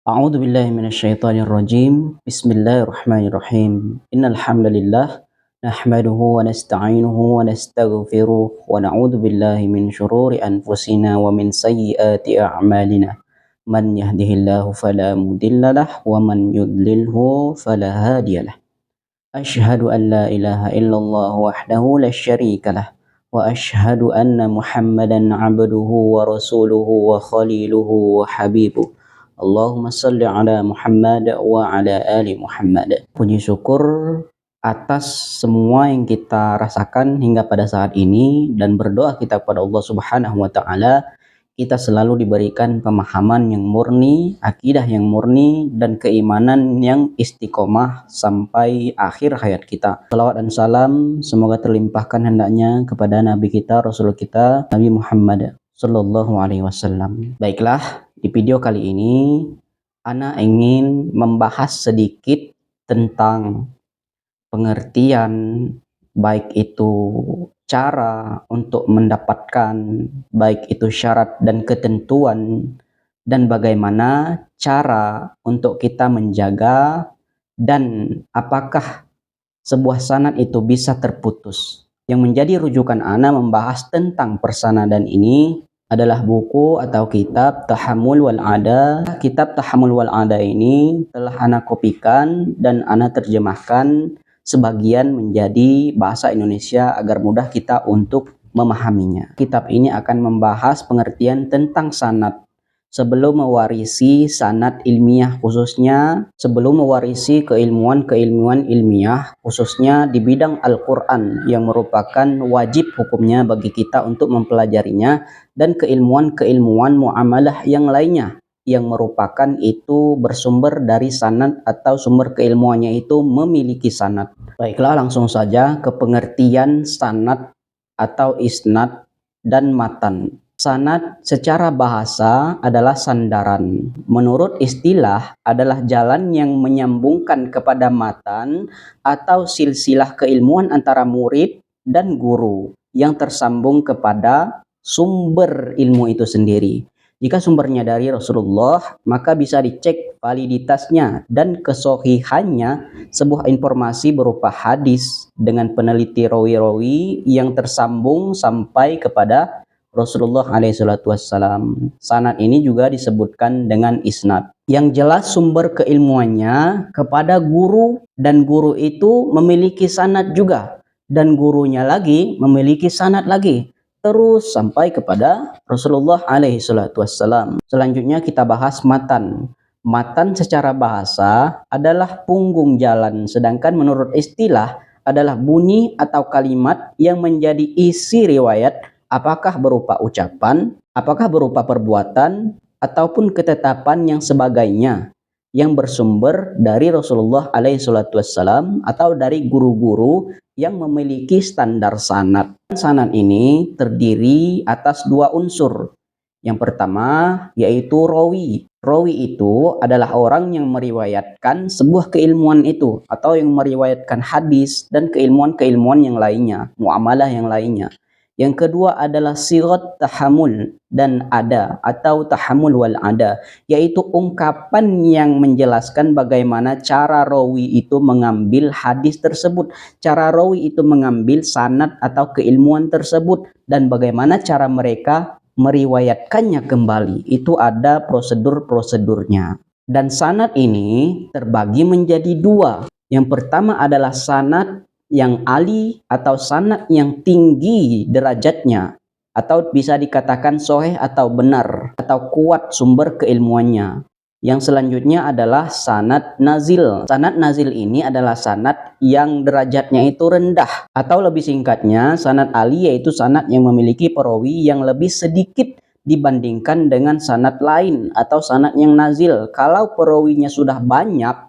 A'udzu billahi minasyaitonir rajim. Bismillahirrahmanirrahim. Innal hamdalillah nahmaduhu wa nasta'inuhu wa nastaghfiruh wa na'udzu billahi min syururi anfusina wa min sayyiati a'malina. Man yahdihillahu fala mudhillalah wa man yudlilhu fala hadiyalah. Asyhadu an la ilaha illallah wahdahu la syarikalah wa asyhadu anna Muhammadan 'abduhu wa rasuluhu wa khaliluhu wa habibuh. Allahumma salli ala Muhammad wa ala ali Muhammad. Puji syukur atas semua yang kita rasakan hingga pada saat ini dan berdoa kita kepada Allah Subhanahu wa taala, kita selalu diberikan pemahaman yang murni, akidah yang murni, dan keimanan yang istiqomah sampai akhir hayat kita. Salawat dan salam semoga terlimpahkan hendaknya kepada Nabi kita, Rasul kita, Nabi Muhammad Sallallahu Alaihi Wasallam. Baiklah, di video kali ini Ana ingin membahas sedikit tentang pengertian, baik itu cara untuk mendapatkan, baik itu syarat dan ketentuan, dan bagaimana cara untuk kita menjaga, dan apakah sebuah sanad itu bisa terputus. Yang menjadi rujukan Ana membahas tentang persanadan ini adalah buku atau kitab Tahammul wal Ada. Kitab Tahammul wal Ada ini telah Ana kopikan dan Ana terjemahkan sebagian menjadi bahasa Indonesia agar mudah kita untuk memahaminya. Kitab ini akan membahas pengertian tentang sanad sebelum mewarisi sanad ilmiah, khususnya sebelum mewarisi keilmuan ilmiah khususnya di bidang Al-Quran yang merupakan wajib hukumnya bagi kita untuk mempelajarinya, dan keilmuan muamalah yang lainnya yang merupakan itu bersumber dari sanad atau sumber keilmuannya itu memiliki sanad. Baiklah, langsung saja ke pengertian sanad atau isnad dan matan. Sanad secara bahasa adalah sandaran. Menurut istilah adalah jalan yang menyambungkan kepada matan atau silsilah keilmuan antara murid dan guru yang tersambung kepada sumber ilmu itu sendiri. Jika sumbernya dari Rasulullah, maka bisa dicek validitasnya dan kesohihannya sebuah informasi berupa hadis dengan peneliti rawi-rawi yang tersambung sampai kepada Rasulullah SAW. Sanad ini juga disebutkan dengan isnad. Yang jelas sumber keilmuannya kepada guru, dan guru itu memiliki sanad juga, dan gurunya lagi memiliki sanad lagi, terus sampai kepada Rasulullah SAW. Selanjutnya kita bahas matan. Matan secara bahasa adalah punggung jalan, sedangkan menurut istilah adalah bunyi atau kalimat yang menjadi isi riwayat, apakah berupa ucapan, apakah berupa perbuatan, ataupun ketetapan yang sebagainya yang bersumber dari Rasulullah SAW atau dari guru-guru yang memiliki standar sanad. Sanad ini terdiri atas dua unsur. Yang pertama yaitu rawi. Rawi itu adalah orang yang meriwayatkan sebuah keilmuan itu, atau yang meriwayatkan hadis dan keilmuan-keilmuan yang lainnya, muamalah yang lainnya. Yang kedua adalah sirat tahammul dan ada atau tahammul wal ada, yaitu ungkapan yang menjelaskan bagaimana cara rawi itu mengambil hadis tersebut, cara rawi itu mengambil sanad atau keilmuan tersebut, dan bagaimana cara mereka meriwayatkannya kembali. Itu ada prosedur-prosedurnya. Dan sanad ini terbagi menjadi dua. Yang pertama adalah sanad yang ali atau sanad yang tinggi derajatnya, atau bisa dikatakan sahih atau benar atau kuat sumber keilmuannya. Yang selanjutnya adalah sanad nazil. Sanad nazil ini adalah sanad yang derajatnya itu rendah, atau lebih singkatnya sanad ali yaitu sanad yang memiliki perawi yang lebih sedikit dibandingkan dengan sanad lain atau sanad yang nazil. Kalau perawinya sudah banyak,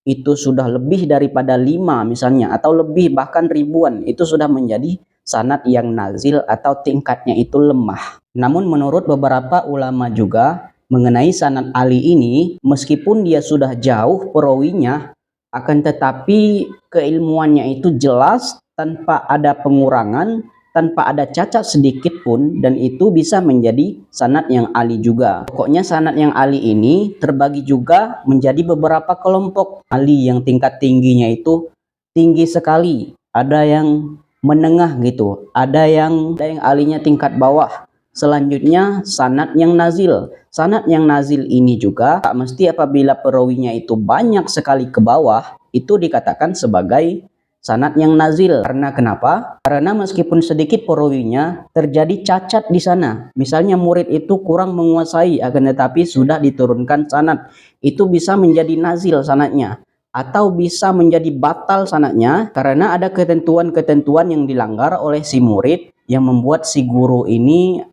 itu sudah lebih daripada 5 misalnya, atau lebih bahkan ribuan, itu sudah menjadi sanad yang nazil atau tingkatnya itu lemah. Namun menurut beberapa ulama juga mengenai sanad ali ini, meskipun dia sudah jauh perawinya, akan tetapi keilmuannya itu jelas tanpa ada pengurangan, tanpa ada cacat sedikit pun, dan itu bisa menjadi sanad yang ali juga. Pokoknya sanad yang ali ini terbagi juga menjadi beberapa kelompok. Ali yang tingkat tingginya itu tinggi sekali, ada yang menengah gitu, ada yang alinya tingkat bawah. Selanjutnya sanad yang nazil. Sanad yang nazil ini juga tak mesti apabila perawinya itu banyak sekali ke bawah itu dikatakan sebagai sanad yang nazil. Karena kenapa? Karena meskipun sedikit perawinya terjadi cacat di sana. Misalnya murid itu kurang menguasai, akan tetapi sudah diturunkan sanad, itu bisa menjadi nazil sanadnya, atau bisa menjadi batal sanadnya karena ada ketentuan-ketentuan yang dilanggar oleh si murid yang membuat si guru ini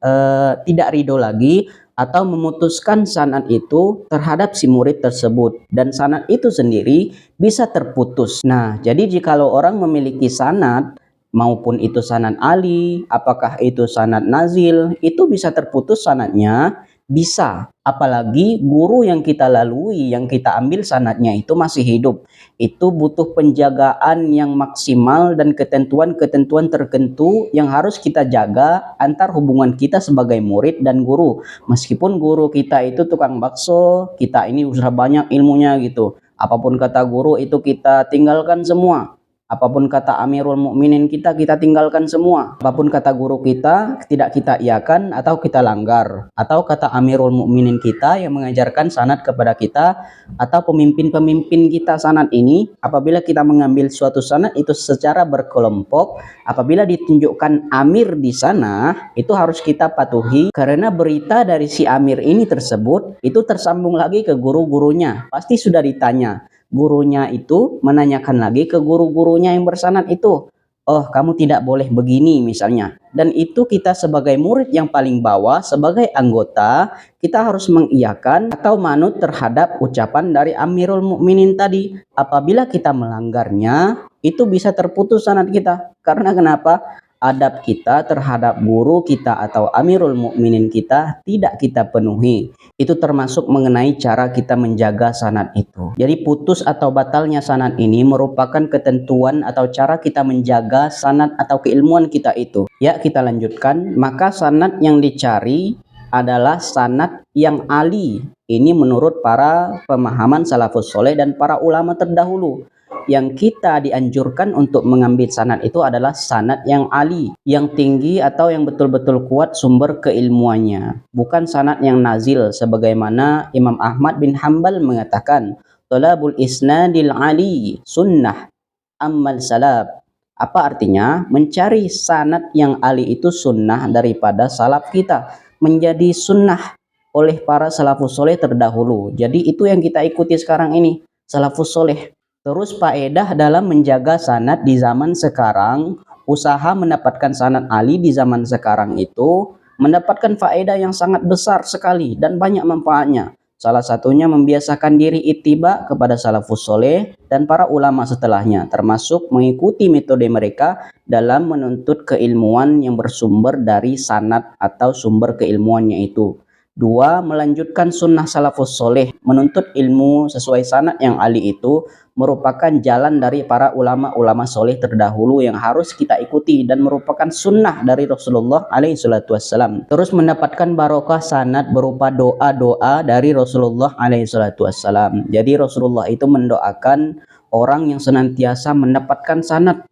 tidak ridho lagi atau memutuskan sanad itu terhadap si murid tersebut, dan sanad itu sendiri bisa terputus. Nah, jadi jikalau orang memiliki sanad, maupun itu sanad ali, apakah itu sanad nazil, itu bisa terputus sanadnya, bisa. Apalagi guru yang kita lalui, yang kita ambil sanadnya itu masih hidup. Itu butuh penjagaan yang maksimal dan ketentuan-ketentuan tertentu yang harus kita jaga antar hubungan kita sebagai murid dan guru. Meskipun guru kita itu tukang bakso, kita ini sudah banyak ilmunya gitu. Apapun kata guru itu kita tinggalkan semua. Apapun kata Amirul Mukminin kita tinggalkan semua. Apapun kata guru kita, tidak kita iakan atau kita langgar. Atau kata Amirul Mukminin kita yang mengajarkan sanad kepada kita, atau pemimpin-pemimpin kita sanad ini, apabila kita mengambil suatu sanad itu secara berkelompok, apabila ditunjukkan amir di sana, itu harus kita patuhi karena berita dari si amir ini tersebut itu tersambung lagi ke guru-gurunya. Pasti sudah ditanya. Gurunya itu menanyakan lagi ke guru-gurunya yang bersanad itu, oh kamu tidak boleh begini misalnya. Dan itu kita sebagai murid yang paling bawah, sebagai anggota, kita harus mengiyakan atau manut terhadap ucapan dari Amirul Mukminin tadi. Apabila kita melanggarnya, itu bisa terputus sanad kita. Karena kenapa? Adab kita terhadap guru kita atau Amirul Mukminin kita tidak kita penuhi. Itu termasuk mengenai cara kita menjaga sanad itu. Jadi putus atau batalnya sanad ini merupakan ketentuan atau cara kita menjaga sanad atau keilmuan kita itu. Ya, kita lanjutkan. Maka sanad yang dicari adalah sanad yang ali. Ini menurut para pemahaman salafus soleh dan para ulama terdahulu. Yang kita dianjurkan untuk mengambil sanad itu adalah sanad yang ali, yang tinggi atau yang betul-betul kuat sumber keilmuannya, bukan sanad yang nazil sebagaimana Imam Ahmad bin Hanbal mengatakan, "Thalabul isnadil ali sunnah ammal salaf." Apa artinya? Mencari sanad yang ali itu sunnah daripada salaf kita, menjadi sunnah oleh para salafus soleh terdahulu. Jadi itu yang kita ikuti sekarang ini, salafus soleh. Terus faedah dalam menjaga sanad di zaman sekarang, usaha mendapatkan sanad ali di zaman sekarang itu mendapatkan faedah yang sangat besar sekali dan banyak manfaatnya. Salah satunya membiasakan diri ittiba kepada salafus soleh dan para ulama setelahnya, termasuk mengikuti metode mereka dalam menuntut keilmuan yang bersumber dari sanad atau sumber keilmuannya itu. Dua, melanjutkan sunnah salafus soleh, menuntut ilmu sesuai sanad yang ali itu merupakan jalan dari para ulama-ulama soleh terdahulu yang harus kita ikuti dan merupakan sunnah dari Rasulullah alaihi salatu wassalam. Terus mendapatkan barokah sanad berupa doa-doa dari Rasulullah alaihi salatu wassalam. Jadi Rasulullah itu mendoakan orang yang senantiasa mendapatkan sanad,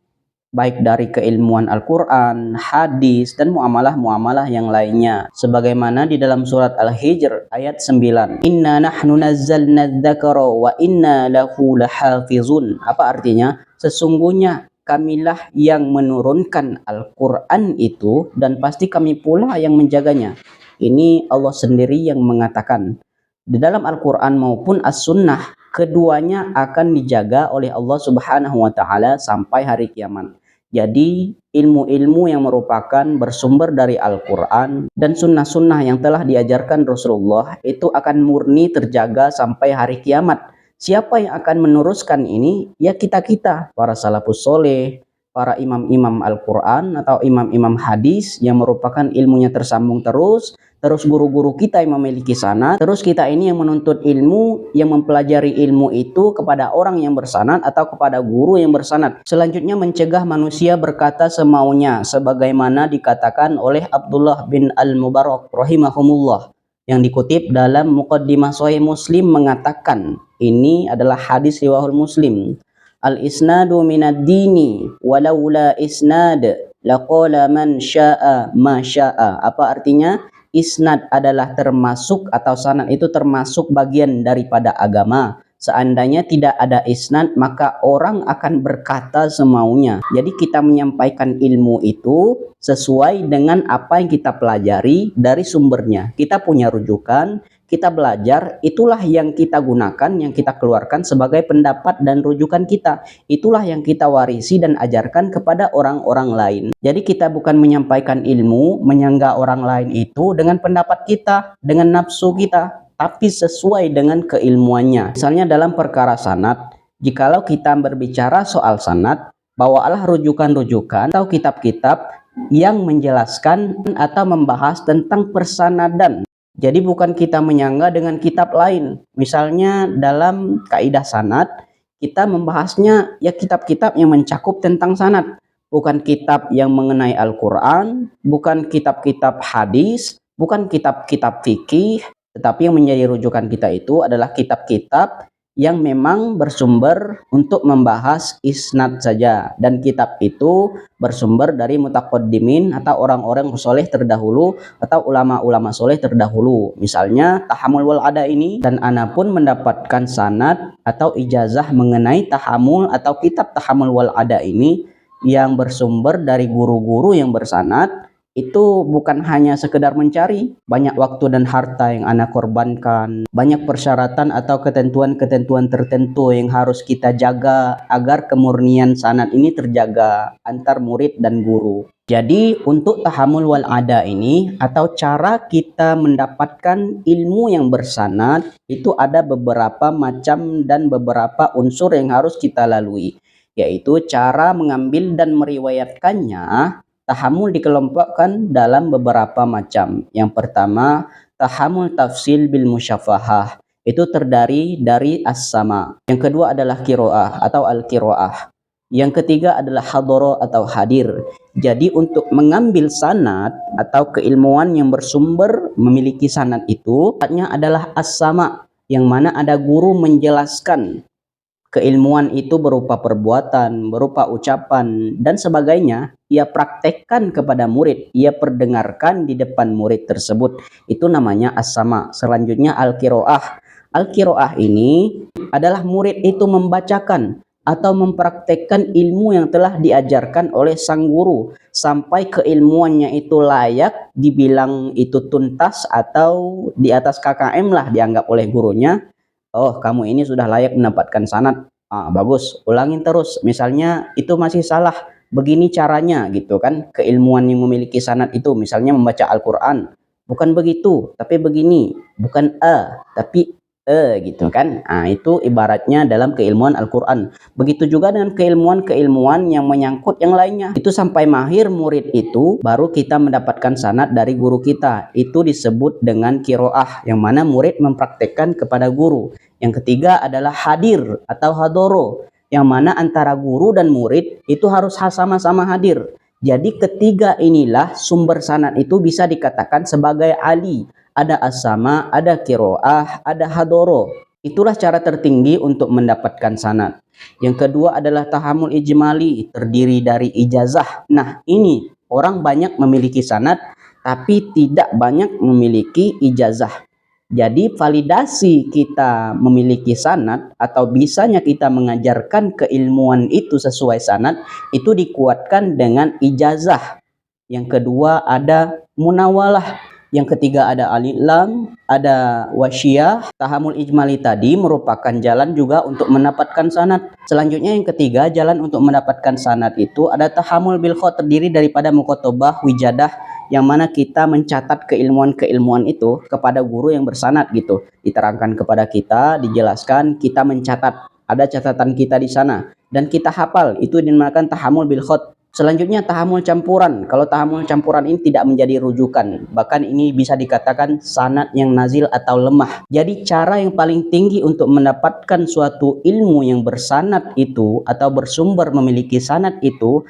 baik dari keilmuan Al-Quran, hadis, dan muamalah-muamalah yang lainnya. Sebagaimana di dalam surat Al-Hijr ayat 9. Inna nahnu nazzalna dzakara wa inna lahu lahafizun. Apa artinya? Sesungguhnya kamilah yang menurunkan Al-Quran itu dan pasti kami pula yang menjaganya. Ini Allah sendiri yang mengatakan. Di dalam Al-Quran maupun As-Sunnah, keduanya akan dijaga oleh Allah Subhanahu wa Ta'ala sampai hari kiamat. Jadi ilmu-ilmu yang merupakan bersumber dari Al-Quran dan sunnah-sunnah yang telah diajarkan Rasulullah itu akan murni terjaga sampai hari kiamat. Siapa yang akan meneruskan ini? Ya kita-kita, para salafus soleh, para imam-imam Al-Quran atau imam-imam hadis yang merupakan ilmunya tersambung terus guru-guru kita yang memiliki sanad, terus kita ini yang menuntut ilmu, yang mempelajari ilmu itu kepada orang yang bersanad atau kepada guru yang bersanad. Selanjutnya mencegah manusia berkata semaunya, sebagaimana dikatakan oleh Abdullah bin Al-Mubarak rahimahumullah, yang dikutip dalam Muqaddimah Sahih Muslim mengatakan, ini adalah hadis riwayat Muslim. Al-isnadu minad dini walaula isnad laqala man syaa ma syaa. Apa artinya? Isnad adalah termasuk atau sanad itu termasuk bagian daripada agama. Seandainya tidak ada isnad, maka orang akan berkata semaunya. Jadi kita menyampaikan ilmu itu sesuai dengan apa yang kita pelajari dari sumbernya. Kita punya rujukan, kita belajar, itulah yang kita gunakan, yang kita keluarkan sebagai pendapat dan rujukan kita. Itulah yang kita warisi dan ajarkan kepada orang-orang lain. Jadi kita bukan menyampaikan ilmu, menyangga orang lain itu dengan pendapat kita, dengan nafsu kita, tapi sesuai dengan keilmuannya. Misalnya dalam perkara sanad, jikalau kita berbicara soal sanad, bawalah rujukan-rujukan atau kitab-kitab yang menjelaskan atau membahas tentang persanadan. Jadi bukan kita menyangga dengan kitab lain. Misalnya dalam kaidah sanad, kita membahasnya ya kitab-kitab yang mencakup tentang sanad. Bukan kitab yang mengenai Al-Quran, bukan kitab-kitab hadis, bukan kitab-kitab fikih, tetapi yang menjadi rujukan kita itu adalah kitab-kitab yang memang bersumber untuk membahas isnad saja, dan kitab itu bersumber dari mutaqaddimin atau orang-orang soleh terdahulu atau ulama-ulama soleh terdahulu. Misalnya Tahammul wal Ada ini, dan ana pun mendapatkan sanad atau ijazah mengenai tahammul atau kitab Tahammul wal Ada ini yang bersumber dari guru-guru yang bersanad. Itu bukan hanya sekedar mencari, banyak waktu dan harta yang ana korbankan, banyak persyaratan atau ketentuan-ketentuan tertentu yang harus kita jaga agar kemurnian sanad ini terjaga antar murid dan guru. Jadi untuk tahammul wal ada ini atau cara kita mendapatkan ilmu yang bersanad itu ada beberapa macam dan beberapa unsur yang harus kita lalui, yaitu cara mengambil dan meriwayatkannya. Tahammul dikelompokkan dalam beberapa macam. Yang pertama, tahammul tafsil bil musyafahah. Itu terdiri dari as-sama. Yang kedua adalah qiraah atau al-qiraah. Yang ketiga adalah hadoro atau hadir. Jadi untuk mengambil sanad atau keilmuan yang bersumber memiliki sanad itu, artinya adalah as-sama, yang mana ada guru menjelaskan. Keilmuan itu berupa perbuatan, berupa ucapan, dan sebagainya. Ia praktekkan kepada murid, ia perdengarkan di depan murid tersebut. Itu namanya as-sama. Selanjutnya al-qiraah. Al-qiraah ini adalah murid itu membacakan atau mempraktekkan ilmu yang telah diajarkan oleh sang guru sampai keilmuannya itu layak dibilang itu tuntas atau di atas KKM lah dianggap oleh gurunya. Oh, kamu ini sudah layak mendapatkan sanad. Bagus, ulangin terus. Misalnya itu masih salah, begini caranya gitu kan. Keilmuan yang memiliki sanad itu misalnya membaca Al-Quran. Bukan begitu, tapi begini. Bukan tapi gitu kan. Itu ibaratnya dalam keilmuan Al-Quran. Begitu juga dengan keilmuan-keilmuan yang menyangkut yang lainnya. Itu sampai mahir murid itu, baru kita mendapatkan sanad dari guru kita. Itu disebut dengan qiraah, yang mana murid mempraktekkan kepada guru. Yang ketiga adalah hadir atau hadoro, yang mana antara guru dan murid itu harus sama-sama hadir. Jadi ketiga inilah sumber sanad itu bisa dikatakan sebagai ali. Ada as-sama, ada qiraah, ada hadoro. Itulah cara tertinggi untuk mendapatkan sanad. Yang kedua adalah tahammul ijmali, terdiri dari ijazah. Nah, ini orang banyak memiliki sanad tapi tidak banyak memiliki ijazah. Jadi validasi kita memiliki sanad atau bisanya kita mengajarkan keilmuan itu sesuai sanad itu dikuatkan dengan ijazah. Yang kedua ada munawalah. Yang ketiga ada al-i'lam, ada wasyiyah. Tahammul ijmali tadi merupakan jalan juga untuk mendapatkan sanad. Selanjutnya yang ketiga jalan untuk mendapatkan sanad itu ada tahammul bil khat, terdiri daripada muqatabah, wijadah, yang mana kita mencatat keilmuan-keilmuan itu kepada guru yang bersanad gitu. Diterangkan kepada kita, dijelaskan, kita mencatat. Ada catatan kita di sana. dan kita hafal, itu dinamakan tahammul bil khat. Selanjutnya tahammul campuran. Kalau tahammul campuran ini tidak menjadi rujukan, bahkan ini bisa dikatakan sanad yang nazil atau lemah. Jadi cara yang paling tinggi untuk mendapatkan suatu ilmu yang bersanad itu atau bersumber memiliki sanad itu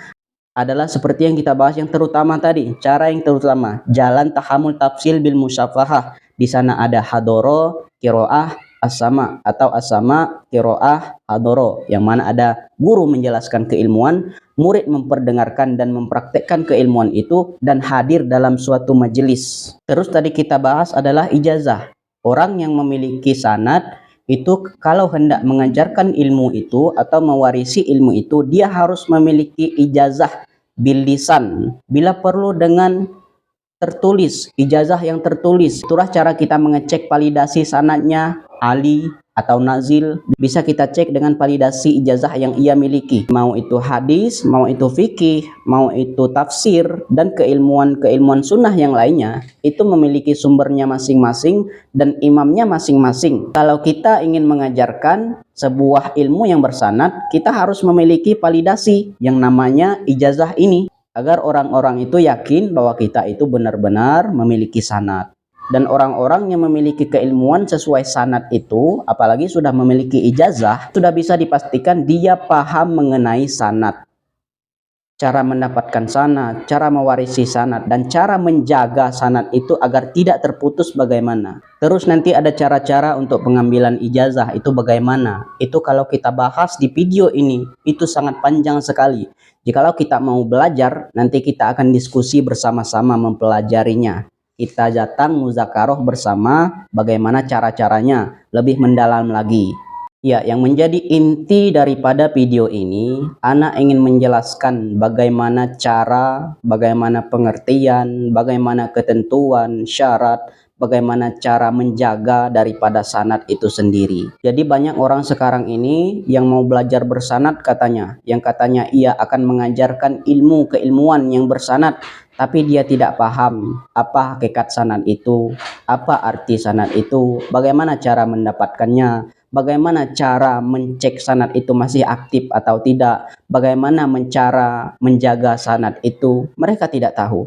adalah seperti yang kita bahas yang terutama tadi. Cara yang terutama, jalan tahammul tafsil bil musyafahah. Di sana ada hadoro, kiroah, asama atau asama, kiroah, hadoro, yang mana ada guru menjelaskan keilmuan, murid memperdengarkan dan mempraktekkan keilmuan itu, dan hadir dalam suatu majelis. Terus tadi kita bahas adalah ijazah. Orang yang memiliki sanad itu kalau hendak mengajarkan ilmu itu atau mewarisi ilmu itu, dia harus memiliki ijazah bil lisan, bila perlu dengan tertulis, ijazah yang tertulis. Itulah cara kita mengecek validasi sanadnya ali atau nazil. Bisa kita cek dengan validasi ijazah yang ia miliki, mau itu hadis, mau itu fikih, mau itu tafsir, dan keilmuan sunnah yang lainnya, itu memiliki sumbernya masing-masing dan imamnya masing-masing. Kalau kita ingin mengajarkan sebuah ilmu yang bersanad, kita harus memiliki validasi yang namanya ijazah ini, agar orang-orang itu yakin bahwa kita itu benar-benar memiliki sanad. Dan orang-orang yang memiliki keilmuan sesuai sanad itu, apalagi sudah memiliki ijazah, sudah bisa dipastikan dia paham mengenai sanad. Cara mendapatkan sanad, cara mewarisi sanad, dan cara menjaga sanad itu agar tidak terputus bagaimana. Terus nanti ada cara-cara untuk pengambilan ijazah itu bagaimana. Itu kalau kita bahas di video ini, itu sangat panjang sekali. Jikalau kita mau belajar, nanti kita akan diskusi bersama-sama mempelajarinya. Kita datang muzakaroh bersama bagaimana cara-caranya, lebih mendalam lagi. Ya, yang menjadi inti daripada video ini, Ana ingin menjelaskan bagaimana cara, bagaimana pengertian, bagaimana ketentuan, syarat, bagaimana cara menjaga daripada sanad itu sendiri. Jadi banyak orang sekarang ini yang mau belajar bersanad katanya, yang katanya ia akan mengajarkan ilmu keilmuan yang bersanad, tapi dia tidak paham apa hakikat sanad itu, apa arti sanad itu, bagaimana cara mendapatkannya, bagaimana cara mencek sanad itu masih aktif atau tidak, bagaimana cara menjaga sanad itu, mereka tidak tahu.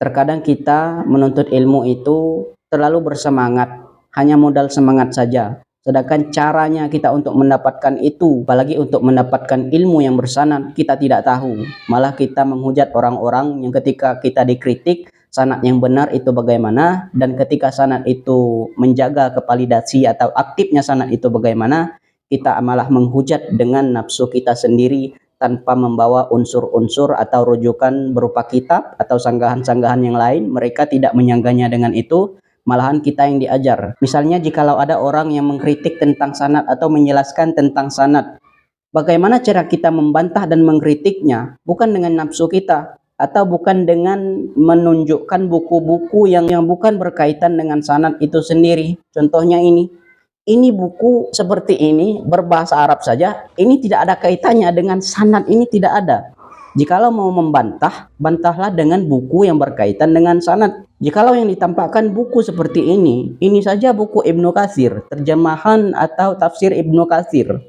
Terkadang kita menuntut ilmu itu terlalu bersemangat, hanya modal semangat saja. Sedangkan caranya kita untuk mendapatkan itu, apalagi untuk mendapatkan ilmu yang bersanad, kita tidak tahu. Malah kita menghujat orang-orang yang ketika kita dikritik, sanad yang benar itu bagaimana, dan ketika sanad itu menjaga kevalidasi atau aktifnya sanad itu bagaimana, kita malah menghujat dengan nafsu kita sendiri tanpa membawa unsur-unsur atau rujukan berupa kitab atau sanggahan-sanggahan yang lain. Mereka tidak menyanggahnya dengan itu, malahan kita yang diajar. Misalnya jikalau ada orang yang mengkritik tentang sanad atau menjelaskan tentang sanad, bagaimana cara kita membantah dan mengkritiknya? Bukan dengan nafsu kita, atau bukan dengan menunjukkan buku-buku yang bukan berkaitan dengan sanad itu sendiri. Contohnya ini buku seperti ini berbahasa Arab saja, ini tidak ada kaitannya dengan sanad, ini tidak ada. Jikalau mau membantah, bantahlah dengan buku yang berkaitan dengan sanad. Jikalau yang ditampakkan buku seperti ini saja buku Ibnu Katsir, terjemahan atau tafsir Ibnu Katsir.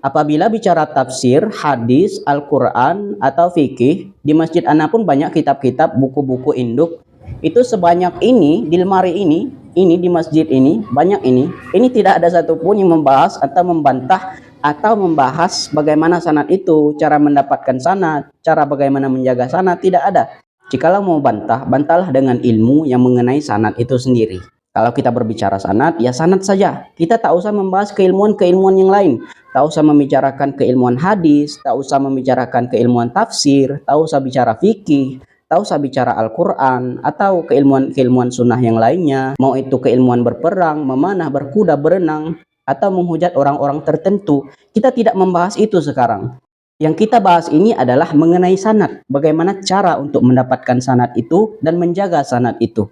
Apabila bicara tafsir, hadis, Al-Quran, atau fikih, di masjid Ana pun banyak kitab-kitab, buku-buku induk. Itu sebanyak ini, di lemari ini di masjid ini, banyak ini tidak ada satupun yang membahas atau membantah atau membahas bagaimana sanad itu, cara mendapatkan sanad, cara bagaimana menjaga sanad, tidak ada. Jikalau mau bantah, bantahlah dengan ilmu yang mengenai sanad itu sendiri. Kalau kita berbicara sanad, ya sanad saja. Kita tak usah membahas keilmuan-keilmuan yang lain. Tak usah membicarakan keilmuan hadis, tak usah membicarakan keilmuan tafsir, tak usah bicara fikih, tak usah bicara Al-Quran, atau keilmuan-keilmuan sunnah yang lainnya. Mau itu keilmuan berperang, memanah, berkuda, berenang, atau menghujat orang-orang tertentu. Kita tidak membahas itu sekarang. Yang kita bahas ini adalah mengenai sanad. Bagaimana cara untuk mendapatkan sanad itu dan menjaga sanad itu.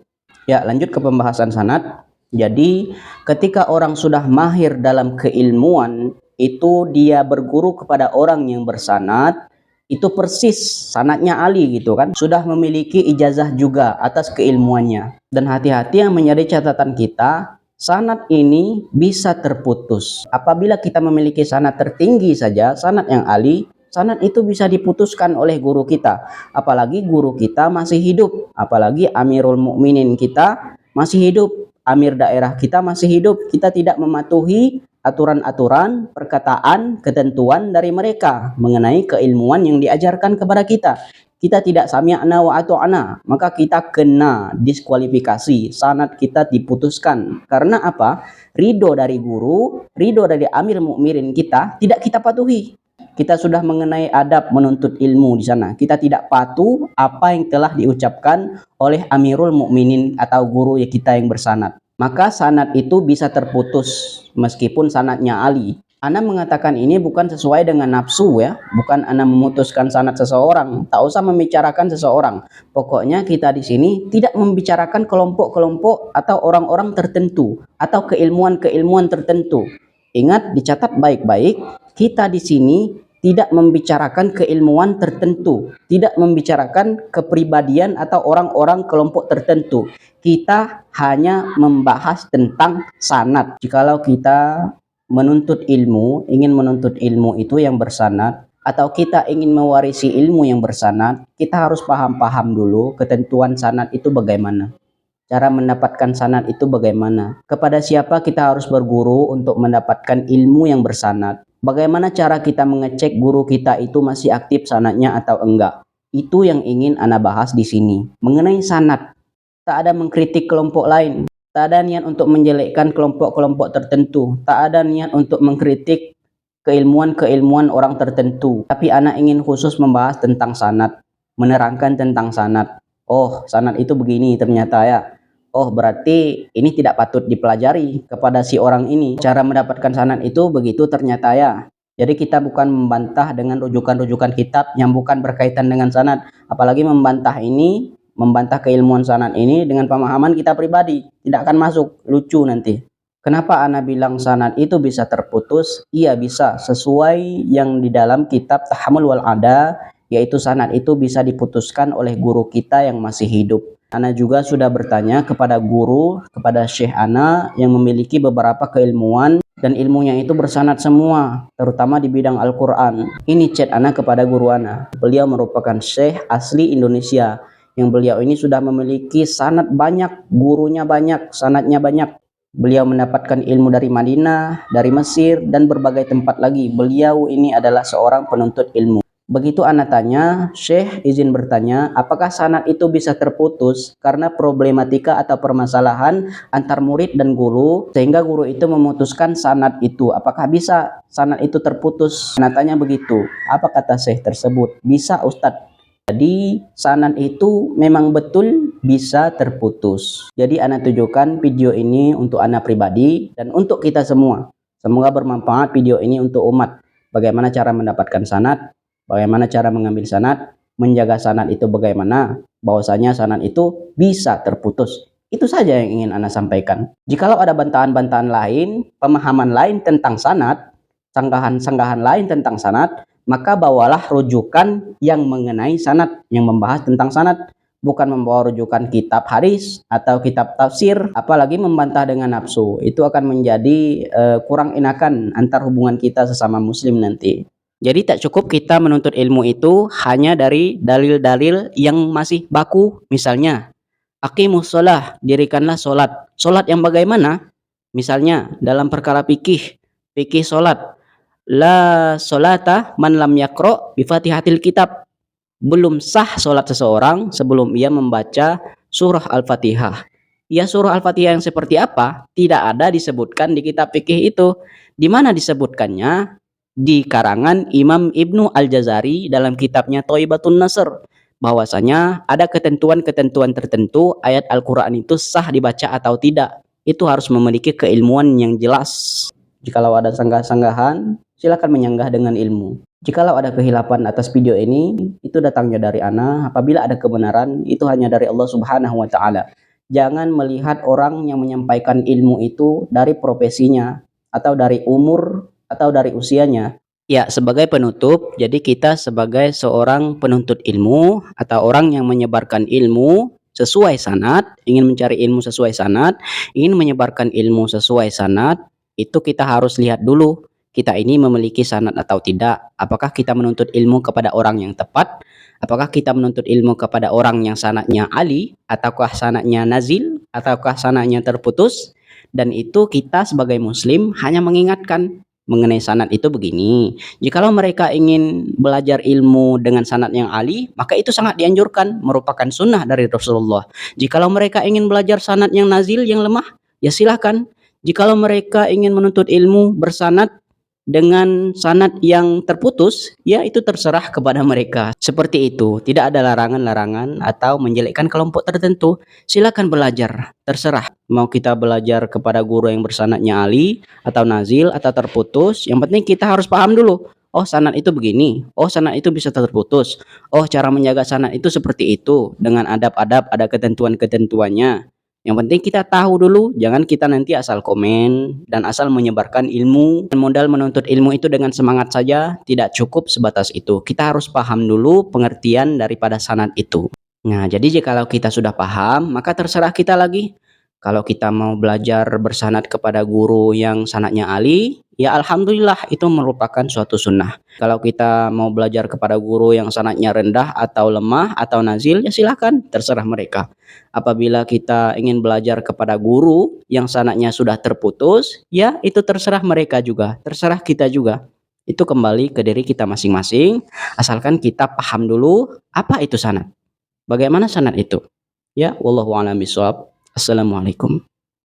Ya, lanjut ke pembahasan sanad. Jadi, ketika orang sudah mahir dalam keilmuan, itu dia berguru kepada orang yang bersanad, itu persis sanadnya Ali gitu kan, sudah memiliki ijazah juga atas keilmuannya. Dan hati-hati yang menjadi catatan kita, sanad ini bisa terputus. Apabila kita memiliki sanad tertinggi saja, sanad yang ali, sanad itu bisa diputuskan oleh guru kita. Apalagi guru kita masih hidup, apalagi Amirul Mukminin kita masih hidup, amir daerah kita masih hidup. Kita tidak mematuhi aturan-aturan, perkataan, ketentuan dari mereka mengenai keilmuan yang diajarkan kepada kita. Kita tidak sami'na wa ata'na, maka kita kena diskualifikasi, sanad kita diputuskan. Karena apa? Ridho dari guru, ridho dari amir mukminin kita tidak kita patuhi. Kita sudah mengenai adab menuntut ilmu di sana. Kita tidak patuh apa yang telah diucapkan oleh Amirul Mukminin atau guru kita yang bersanad. Maka sanad itu bisa terputus meskipun sanadnya ali. Ana mengatakan ini bukan sesuai dengan nafsu ya, bukan Ana memutuskan sanad seseorang, tak usah membicarakan seseorang. Pokoknya kita di sini tidak membicarakan kelompok-kelompok atau orang-orang tertentu atau keilmuan-keilmuan tertentu. Ingat, dicatat baik-baik, kita di sini tidak membicarakan keilmuan tertentu, tidak membicarakan kepribadian atau orang-orang kelompok tertentu. Kita hanya membahas tentang sanad. Jikalau kita menuntut ilmu, ingin menuntut ilmu itu yang bersanad, atau kita ingin mewarisi ilmu yang bersanad, kita harus paham-paham dulu ketentuan sanad itu bagaimana. Cara mendapatkan sanad itu bagaimana. Kepada siapa kita harus berguru untuk mendapatkan ilmu yang bersanad. Bagaimana cara kita mengecek guru kita itu masih aktif sanadnya atau enggak. Itu yang ingin Ana bahas di sini. Mengenai sanad, tak ada mengkritik kelompok lain. Tak ada niat untuk menjelekkan kelompok-kelompok tertentu. Tak ada niat untuk mengkritik keilmuan-keilmuan orang tertentu. Tapi anak ingin khusus membahas tentang sanad. Menerangkan tentang sanad. Oh, sanad itu begini ternyata ya. Oh, berarti ini tidak patut dipelajari kepada si orang ini. Cara mendapatkan sanad itu begitu ternyata ya. Jadi kita bukan membantah dengan rujukan-rujukan kitab yang bukan berkaitan dengan sanad. Apalagi membantah keilmuan sanad ini dengan pemahaman kita pribadi, tidak akan masuk, lucu nanti. Kenapa Ana bilang sanad itu bisa terputus? Iya bisa, sesuai yang di dalam kitab Tahammul wal Ada, yaitu sanad itu bisa diputuskan oleh guru kita yang masih hidup. Ana juga sudah bertanya kepada guru, kepada Syekh Ana yang memiliki beberapa keilmuan dan ilmunya itu bersanad semua, terutama di bidang Al-Quran. Ini chat Ana kepada guru Ana. Beliau merupakan Syekh asli Indonesia, yang beliau ini sudah memiliki sanad banyak, gurunya banyak, sanadnya banyak. Beliau mendapatkan ilmu dari Madinah, dari Mesir, dan berbagai tempat lagi. Beliau ini adalah seorang penuntut ilmu. Begitu Ana tanya, Syekh izin bertanya, apakah sanad itu bisa terputus karena problematika atau permasalahan antar murid dan guru, sehingga guru itu memutuskan sanad itu. Apakah bisa sanad itu terputus? Ana tanya begitu. Apa kata Syekh tersebut? Bisa Ustadz. Jadi sanad itu memang betul bisa terputus. Jadi Ana tujukan video ini untuk Ana pribadi dan untuk kita semua. Semoga bermanfaat video ini untuk umat. Bagaimana cara mendapatkan sanad, bagaimana cara mengambil sanad, menjaga sanad itu bagaimana, bahwasanya sanad itu bisa terputus. Itu saja yang ingin Ana sampaikan. Jikalau ada bantahan-bantahan lain, pemahaman lain tentang sanad, sanggahan-sanggahan lain tentang sanad, maka bawalah rujukan yang mengenai sanad, yang membahas tentang sanad, bukan membawa rujukan kitab hadis atau kitab tafsir, apalagi membantah dengan nafsu. Itu akan menjadi kurang enakan antar hubungan kita sesama muslim nanti. Jadi tak cukup kita menuntut ilmu itu hanya dari dalil-dalil yang masih baku. Misalnya, aqimus sholah, dirikanlah sholat. Sholat yang bagaimana? Misalnya dalam perkara fikih sholat. La sholata man lam yakro bifatihatil kitab. Belum sah sholat seseorang sebelum ia membaca surah Al-Fatihah. Ya, surah Al-Fatihah yang seperti apa? Tidak ada disebutkan di kitab fikih itu. Di mana disebutkannya? Di karangan Imam Ibnu Al-Jazari dalam kitabnya Thaibatun Nasr. Bahwasanya ada ketentuan-ketentuan tertentu ayat Al-Quran itu sah dibaca atau tidak. Itu harus memiliki keilmuan yang jelas. Jikalau ada sanggah-sanggahan, silakan menyanggah dengan ilmu. Jikalau ada kehilapan atas video ini, itu datangnya dari Ana. Apabila ada kebenaran, itu hanya dari Allah Subhanahu wa Ta'ala. Jangan melihat orang yang menyampaikan ilmu itu dari profesinya, atau dari umur, atau dari usianya. Ya, sebagai penutup, jadi kita sebagai seorang penuntut ilmu, atau orang yang menyebarkan ilmu, sesuai sanad, ingin mencari ilmu sesuai sanad, ingin menyebarkan ilmu sesuai sanad, itu kita harus lihat dulu kita ini memiliki sanad atau tidak. Apakah kita menuntut ilmu kepada orang yang tepat? Apakah kita menuntut ilmu kepada orang yang sanadnya ali, ataukah sanadnya nazil, ataukah sanadnya terputus? Dan itu kita sebagai muslim hanya mengingatkan mengenai sanad itu begini. Jikalau mereka ingin belajar ilmu dengan sanad yang ali, maka itu sangat dianjurkan, merupakan sunnah dari Rasulullah. Jikalau mereka ingin belajar sanad yang nazil, yang lemah, ya silahkan. Jikalau mereka ingin menuntut ilmu bersanad dengan sanad yang terputus, ya itu terserah kepada mereka. Seperti itu, tidak ada larangan-larangan atau menjelekkan kelompok tertentu. Silakan belajar, terserah. Mau kita belajar kepada guru yang bersanadnya ali atau nazil atau terputus, yang penting kita harus paham dulu. Oh, sanad itu begini. Oh, sanad itu bisa terputus. Oh, cara menjaga sanad itu seperti itu, dengan adab-adab, ada ketentuan-ketentuannya. Yang penting kita tahu dulu, jangan kita nanti asal komen dan asal menyebarkan ilmu. Modal menuntut ilmu itu dengan semangat saja tidak cukup sebatas itu. Kita harus paham dulu pengertian daripada sanad itu. Nah, jadi jikalau kita sudah paham, maka terserah kita lagi. Kalau kita mau belajar bersanad kepada guru yang sanadnya ali, ya alhamdulillah itu merupakan suatu sunnah. Kalau kita mau belajar kepada guru yang sanadnya rendah atau lemah atau nazil, ya silahkan, terserah mereka. Apabila kita ingin belajar kepada guru yang sanadnya sudah terputus, ya itu terserah mereka juga, terserah kita juga. Itu kembali ke diri kita masing-masing, asalkan kita paham dulu apa itu sanad. Bagaimana sanad itu? Ya, wallahu a'lam bishawab. Assalamualaikum.